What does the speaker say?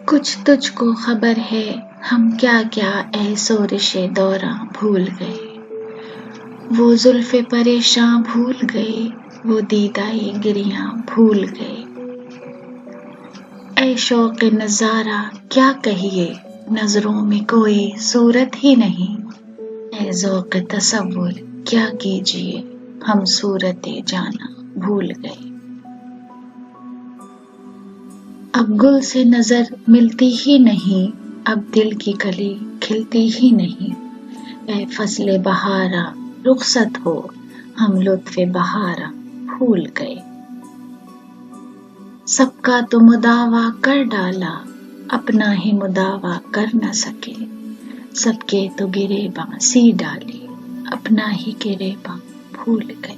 کچھ تجھ کو خبر ہے ہم کیا کیا اے سورش دوراں بھول گئے، وہ زلف پریشاں بھول گئے، وہ دیدائی گریاں بھول گئے۔ اے شوق نظارہ کیا کہیے، نظروں میں کوئی صورت ہی نہیں، اے ذوق تصور کیا کیجیے، ہم صورت جانا بھول گئے۔ اب گل سے نظر ملتی ہی نہیں، اب دل کی کلی کھلتی ہی نہیں، اے فصل بہارا رخصت ہو، ہم لطف بہارا بھول گئے۔ سب کا تو مداوا کر ڈالا، اپنا ہی مداوا کر نہ سکے، سب کے تو گریباں سی ڈالے، اپنا ہی گریباں بھول گئے۔